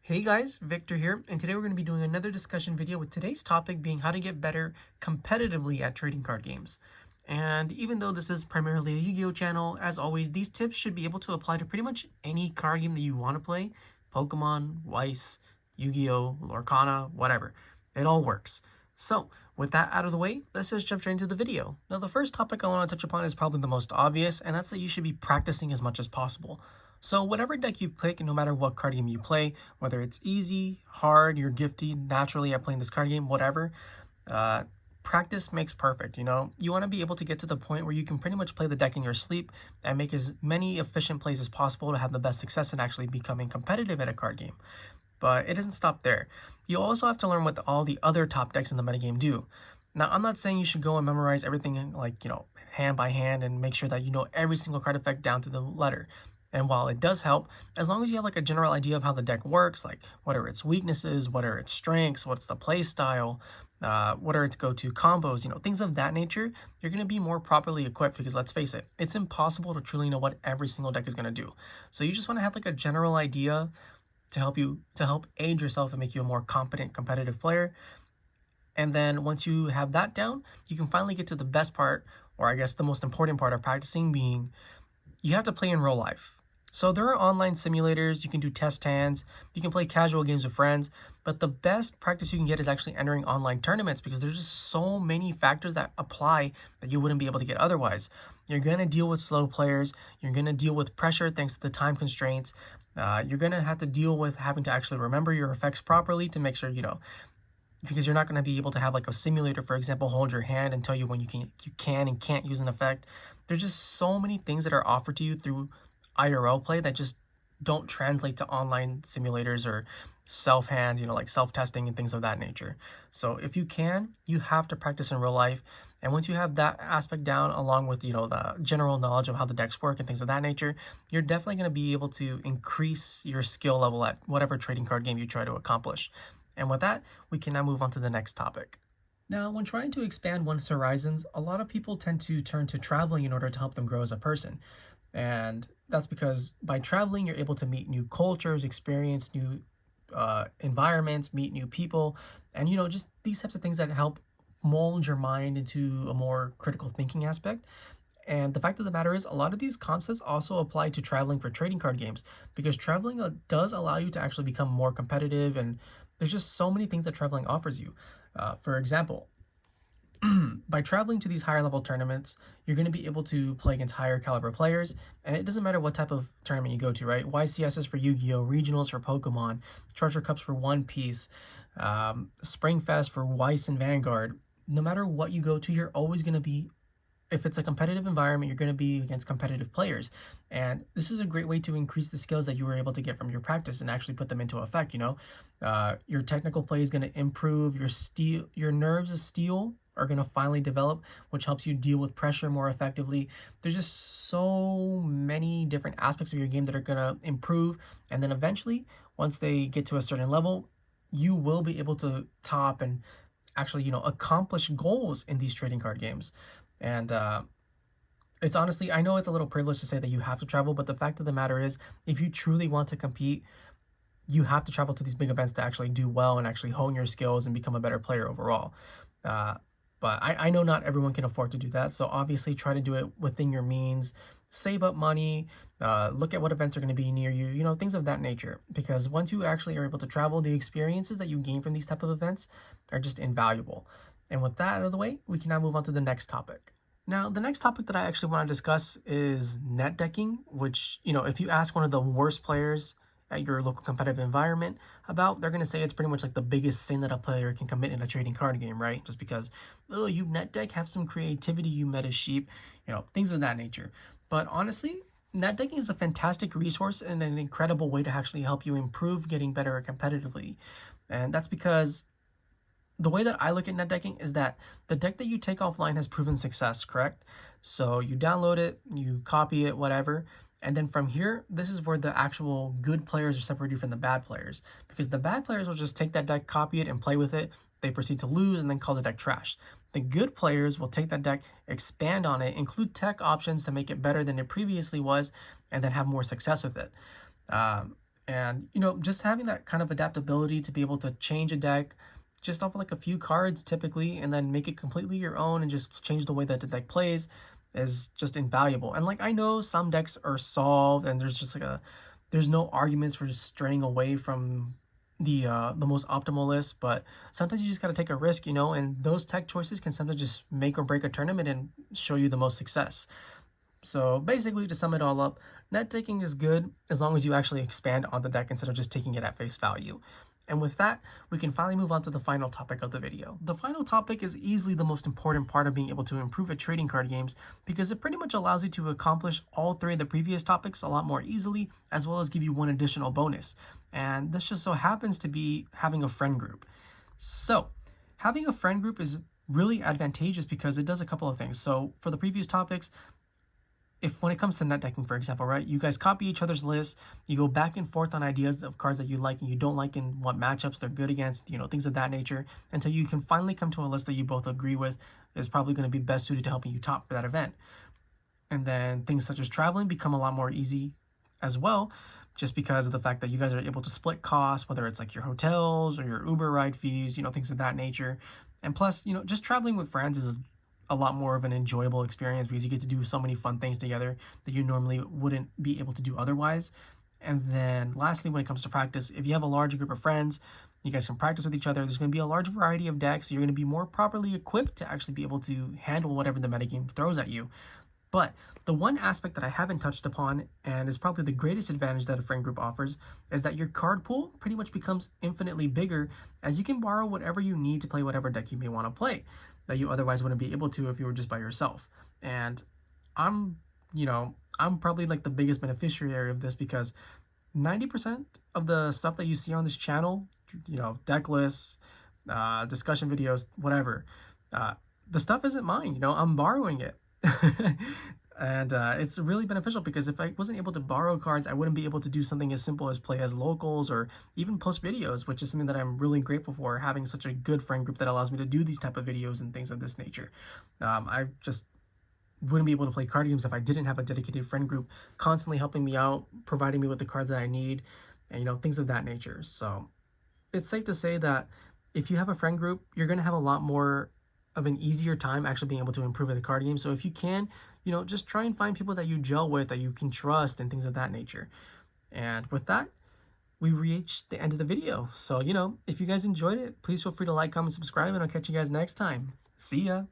Hey guys, Victor here, and today we're going to be doing another discussion video with today's topic being how to get better competitively at trading card games. And even though this is primarily a Yu-Gi-Oh channel, as always, these tips should be able to apply to pretty much any card game that you want to play. Pokemon, Weiss, Yu-Gi-Oh, Lorcana, whatever. It all works. So, with that out of the way, let's just jump straight into the video. Now, the first topic I want to touch upon is probably the most obvious, and that's that you should be practicing as much as possible. So whatever deck you pick, no matter what card game you play, whether it's easy, hard, you're gifted naturally at playing this card game, whatever, practice makes perfect. You want to be able to get to the point where you can pretty much play the deck in your sleep and make as many efficient plays as possible to have the best success in actually becoming competitive at a card game. But it doesn't stop there. You also have to learn what all the other top decks in the metagame do. Now, I'm not saying you should go and memorize everything hand by hand and make sure that you know every single card effect down to the letter. And while it does help, as long as you have a general idea of how the deck works, like what are its weaknesses, what are its strengths, what's the play style, what are its go-to combos, things of that nature, you're going to be more properly equipped because let's face it, it's impossible to truly know what every single deck is going to do. So you just want to have a general idea to help aid yourself and make you a more competent, competitive player. And then once you have that down, you can finally get to the best part, or I guess the most important part of practicing being you have to play in real life. So there are online simulators, you can do test hands, you can play casual games with friends, but the best practice you can get is actually entering online tournaments because there's just so many factors that apply that you wouldn't be able to get otherwise. You're going to deal with slow players, you're going to deal with pressure thanks to the time constraints, you're going to have to deal with having to actually remember your effects properly to make sure, because you're not going to be able to have a simulator, for example, hold your hand and tell you when you can and can't use an effect. There's just so many things that are offered to you through IRL play that just don't translate to online simulators or self-hands, like self-testing and things of that nature. So if you can, you have to practice in real life. And once you have that aspect down, along with, the general knowledge of how the decks work and things of that nature, you're definitely going to be able to increase your skill level at whatever trading card game you try to accomplish. And with that, we can now move on to the next topic. Now, when trying to expand one's horizons, a lot of people tend to turn to traveling in order to help them grow as a person. And that's because by traveling, you're able to meet new cultures, experience new environments, meet new people, and just these types of things that help mold your mind into a more critical thinking aspect. And the fact of the matter is, a lot of these concepts also apply to traveling for trading card games because traveling does allow you to actually become more competitive, and there's just so many things that traveling offers you. For example, by traveling to these higher level tournaments, you're going to be able to play against higher caliber players, and it doesn't matter what type of tournament you go to, right? YCS is for Yu-Gi-Oh, regionals for Pokemon, Treasure Cups for One Piece, Spring Fest for Weiss and Vanguard. No matter what you go to, you're always going to be, if it's a competitive environment, you're going to be against competitive players. And this is a great way to increase the skills that you were able to get from your practice and actually put them into effect. Your technical play is going to improve, your nerves of steel are going to finally develop, which helps you deal with pressure more effectively. There's just so many different aspects of your game that are going to improve. And then eventually, once they get to a certain level, you will be able to top and actually, accomplish goals in these trading card games. And it's honestly, I know it's a little privileged to say that you have to travel, but the fact of the matter is, if you truly want to compete, you have to travel to these big events to actually do well and actually hone your skills and become a better player overall. But I know not everyone can afford to do that, so obviously try to do it within your means. Save up money, look at what events are going to be near you, things of that nature. Because once you actually are able to travel, the experiences that you gain from these type of events are just invaluable. And with that out of the way, we can now move on to the next topic. Now, the next topic that I actually want to discuss is net decking, which, if you ask one of the worst players at your local competitive environment about, they're going to say it's pretty much the biggest sin that a player can commit in a trading card game, right? Just because, oh, you net deck, have some creativity, you meta sheep, things of that nature. But honestly, net decking is a fantastic resource and an incredible way to actually help you improve getting better competitively. And that's because the way that I look at net decking is that the deck that you take offline has proven success, correct? So you download it, you copy it, whatever, and then from here, this is where the actual good players are separated from the bad players, because the bad players will just take that deck, copy it, and play with it. They proceed to lose and then call the deck trash. The good players will take that deck, expand on it, include tech options to make it better than it previously was, and then have more success with it. And, just having that kind of adaptability to be able to change a deck just off of like a few cards typically, and then make it completely your own and just change the way that the deck plays is just invaluable. And like, I know some decks are solved and there's just like there's no arguments for just straying away from the most optimal list, but sometimes you just got to take a risk, and those tech choices can sometimes just make or break a tournament and show you the most success. So basically, to sum it all up, net taking is good as long as you actually expand on the deck instead of just taking it at face value. And with that, we can finally move on to the final topic of the video. The final topic is easily the most important part of being able to improve at trading card games, because it pretty much allows you to accomplish all three of the previous topics a lot more easily, as well as give you one additional bonus. And this just so happens to be having a friend group. So having a friend group is really advantageous because it does a couple of things. So for the previous topics, if when it comes to net decking, for example, right, you guys copy each other's lists, you go back and forth on ideas of cards that you like and you don't like and what matchups they're good against, things of that nature, until you can finally come to a list that you both agree with is probably going to be best suited to helping you top for that event. And then things such as traveling become a lot more easy as well, just because of the fact that you guys are able to split costs, whether it's like your hotels or your Uber ride fees, things of that nature. And plus, just traveling with friends is a lot more of an enjoyable experience because you get to do so many fun things together that you normally wouldn't be able to do otherwise. And then lastly, when it comes to practice, if you have a large group of friends, you guys can practice with each other. There's going to be a large variety of decks, so you're going to be more properly equipped to actually be able to handle whatever the metagame throws at you. But the one aspect that I haven't touched upon, and is probably the greatest advantage that a friend group offers, is that your card pool pretty much becomes infinitely bigger, as you can borrow whatever you need to play whatever deck you may want to play that you otherwise wouldn't be able to if you were just by yourself. And I'm, I'm probably like the biggest beneficiary of this, because 90% of the stuff that you see on this channel, deck lists, discussion videos, whatever, the stuff isn't mine. I'm borrowing it. And it's really beneficial, because if I wasn't able to borrow cards, I wouldn't be able to do something as simple as play as locals or even post videos, which is something that I'm really grateful for, having such a good friend group that allows me to do these type of videos and things of this nature. I just wouldn't be able to play card games if I didn't have a dedicated friend group constantly helping me out, providing me with the cards that I need, and things of that nature. So it's safe to say that if you have a friend group, you're going to have a lot more of an easier time actually being able to improve at a card game. So if you can, just try and find people that you gel with, that you can trust, and things of that nature. And with that, we reached the end of the video. So, if you guys enjoyed it, please feel free to like, comment, subscribe, and I'll catch you guys next time. See ya.